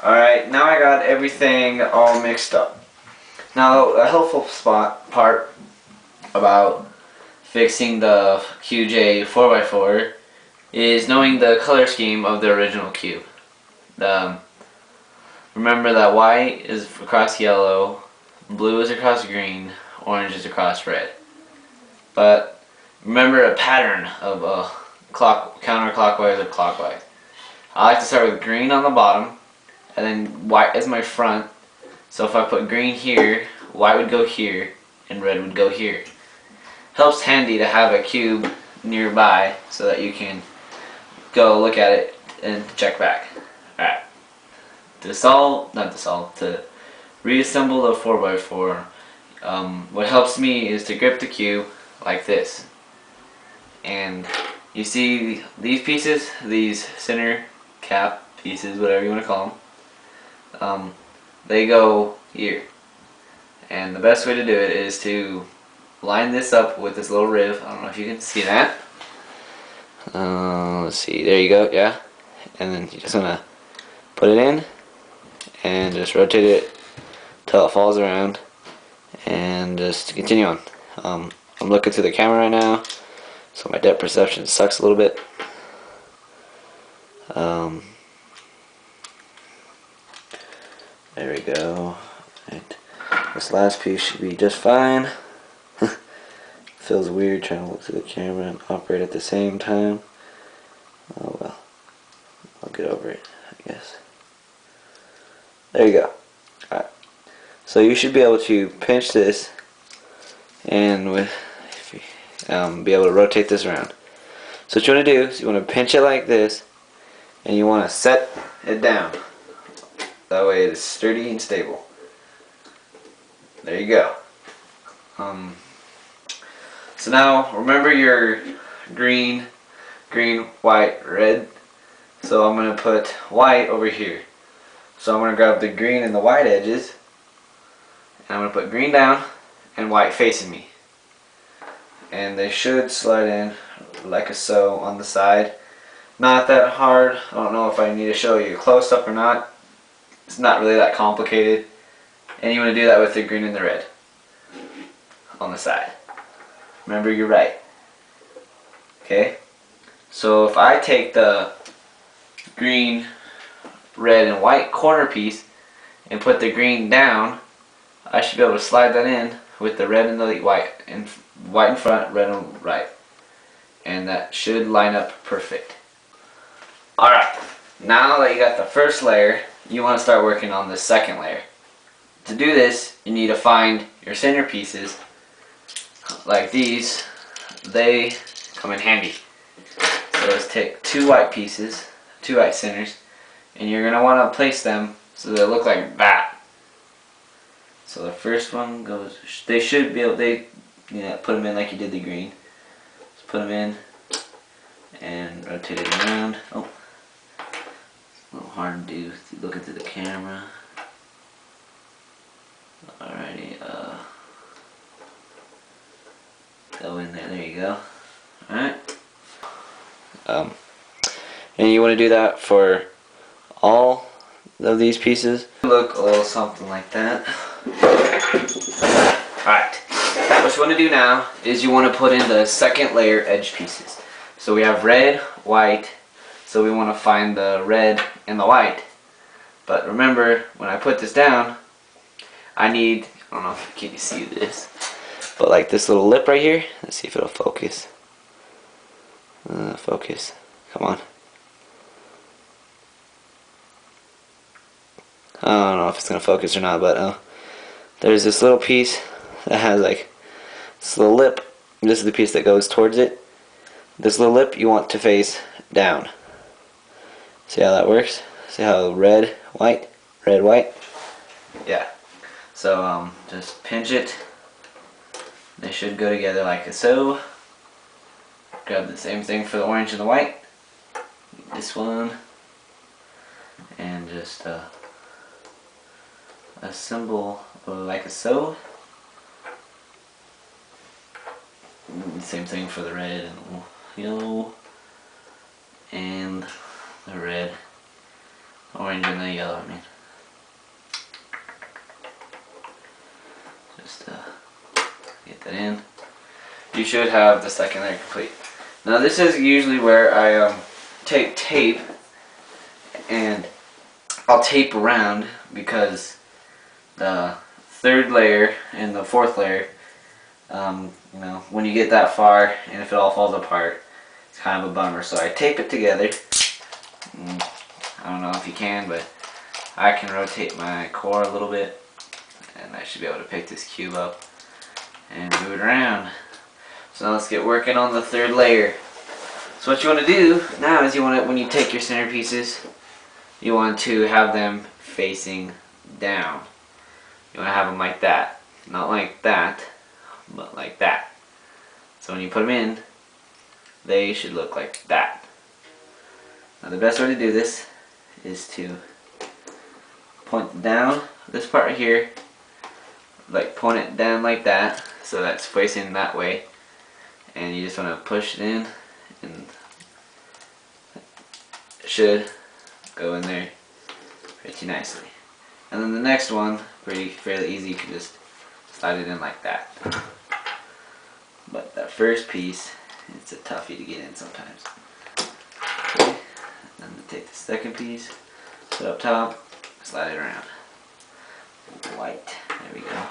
Alright, now I got everything all mixed up. Now, a helpful part about fixing the QJ 4x4 is knowing the color scheme of the original cube. Remember that white is across yellow, blue is across green, orange is across red. But remember a pattern of counterclockwise or clockwise. I like to start with green on the bottom, and then white as my front. So if I put green here, white would go here, and red would go here. Helps handy to have a cube nearby so that you can go look at it and check back. Alright. To reassemble the 4x4, what helps me is to grip the cube like this. And you see these pieces, these center cap pieces, whatever you want to call them, they go here. And the best way to do it is to line this up with this little rib. I don't know if you can see that. Let's see, there you go, yeah. And then you just want to put it in and just rotate it till it falls around and just continue on. I'm looking through the camera right now, so my depth perception sucks a little bit. There we go. Right. This last piece should be just fine. Feels weird trying to look through the camera and operate at the same time. Oh well, I'll get over it, I guess. There you go. Alright. So you should be able to pinch this and be able to rotate this around. So what you want to do is you want to pinch it like this, and you want to set it down. That way it is sturdy and stable. There you go. So now remember your green, white, red. So I'm going to put white over here. So I'm going to grab the green and the white edges, and I'm going to put green down and white facing me. And they should slide in like so on the side. Not that hard. I don't know if I need to show you close up or not. It's not really that complicated. And you want to do that with the green and the red on the side. Remember, you're right. Okay? So if I take the green, red, and white corner piece and put the green down, I should be able to slide that in with the red and the white. And white in front, red and right. And that should line up perfect. Alright, now that you got the first layer, you want to start working on the second layer. To do this, you need to find your center pieces. Like these, they come in handy. So let's take two white pieces, two white centers, and you're going to want to place them so they look like that. So the first one goes, they should be able, put them in like you did the green. Just put them in and rotate it around. Oh, it's a little hard to do looking through the camera. Alrighty, go in there, there you go. Alright. And you want to do that for all of these pieces. Look a little something like that. Alright. What you want to do now is you want to put in the second layer edge pieces. So we have red, white, so we want to find the red and the white. But remember, when I put this down, I need, I don't know if you can see this, but like this little lip right here. Let's see if it'll focus. Focus. Come on. I don't know if it's going to focus or not, but there's this little piece that has like this little lip. This is the piece that goes towards it. This little lip you want to face down. See how that works? See how red, white? Yeah. So just pinch it. They should go together like so. Grab the same thing for the orange and the white. This one. And just assemble like so. Same thing for the red and the yellow. And the red, orange and the yellow, I mean. Just get that in. You should have the second layer complete. Now this is usually where I take tape, and I'll tape around because the third layer and the fourth layer, you know, when you get that far and if it all falls apart, it's kind of a bummer. So I tape it together. I don't know if you can, but I can rotate my core a little bit, and I should be able to pick this cube up and move it around. So now let's get working on the third layer. So what you want to do now is when you take your centerpieces, you want to have them facing down. You want to have them like that. Not like that, but like that. So when you put them in, they should look like that. Now the best way to do this is to point down this part right here, like point it down like that, so that's facing that way, and you just want to push it in, and it should go in there pretty nicely. And then the next one, fairly easy, you can just slide it in like that. But that first piece, it's a toughie to get in sometimes. Okay. And then take the second piece, put it up top, slide it around. White, there we go.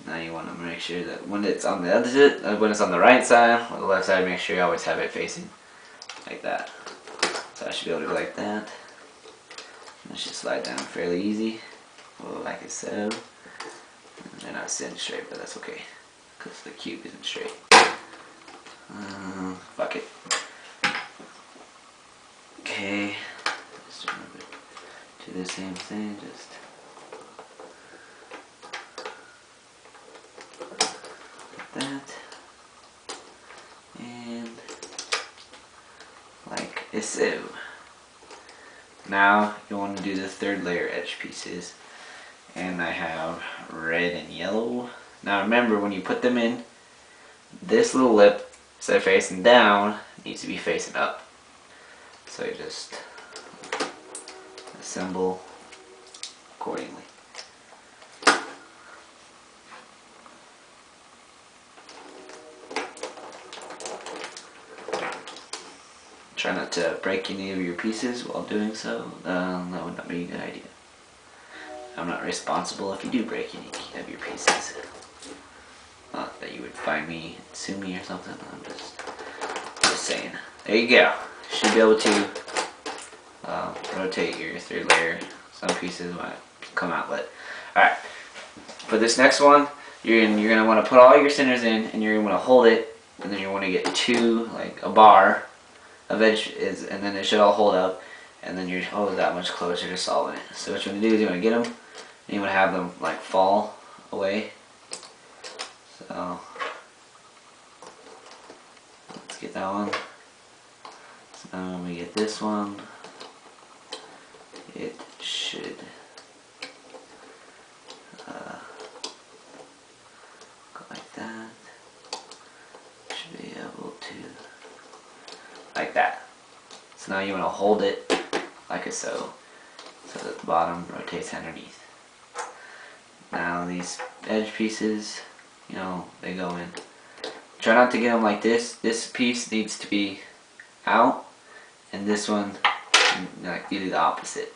Now you want to make sure that when it's on the other, when it's on the right side or the left side, make sure you always have it facing like that. So I should be able to go like that. And it should slide down fairly easy, like so. They're not sitting straight, but that's okay, because the cube isn't straight. Fuck it. Okay, just remember to do the same thing, just like that, and like so. Now you want to do the third layer edge pieces, and I have red and yellow. Now remember, when you put them in, this little lip, instead of facing down, needs to be facing up. So you just assemble accordingly. Try not to break any of your pieces while doing so. That would not be a good idea. I'm not responsible if you do break any of your pieces. Not that you would find me and sue me or something. I'm just saying. There you go. Should be able to rotate your third layer. Some pieces might come out, but alright. For this next one, you're gonna want to put all your centers in, and you're gonna want to hold it, and then you want to get like a bar of edges, and then it should all hold up, and then you're that much closer to solving it. So what you want to do is you want to get them, and you want to have them like fall away. So let's get that one. So now when we get this one, it should go like that. Should be able to, like that. So now you want to hold it like a so that the bottom rotates underneath. Now these edge pieces, you know, they go in. Try not to get them like this. This piece needs to be out, and this one, like, you do the opposite.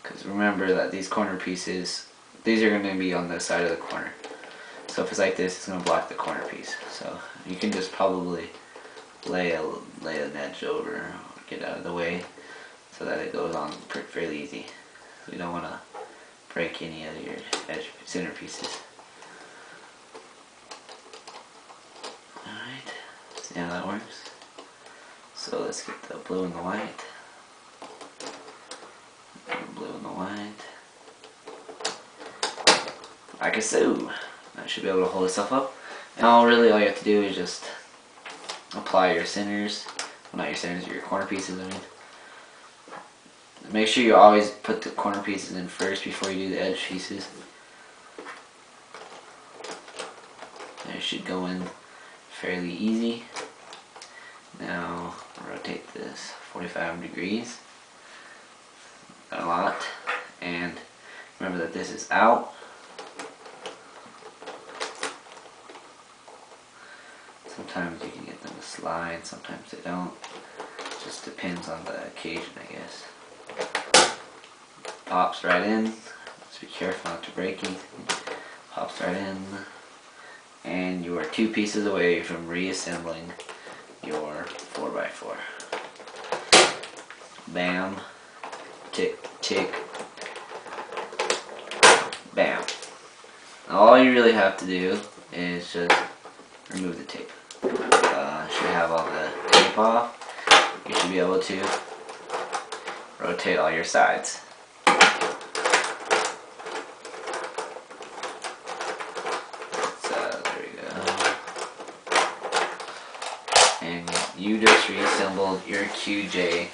Because remember that these corner pieces, these are going to be on the side of the corner. So if it's like this, it's going to block the corner piece. So you can just probably lay an edge over, or get out of the way, so that it goes on fairly easy. You don't want to break any of your edge center pieces. Alright, see how that works? So let's get the blue and the white. The blue and the white. Like so. That should be able to hold itself up. And all you have to do is just apply your centers. Well, not your centers, your corner pieces, I mean. Make sure you always put the corner pieces in first before you do the edge pieces. They should go in fairly easy. Now rotate this 45 degrees. this is out. Sometimes you can get them to slide, sometimes they don't. Just depends on the occasion, I guess. Pops right in. Just be careful not to break anything. Pops right in. And you are 2 pieces away from reassembling your 4x4. Bam. Tick, tick. Bam. All you really have to do is just remove the tape. Should have all the tape off. You should be able to rotate all your sides. So there we go. And you just reassembled your QJ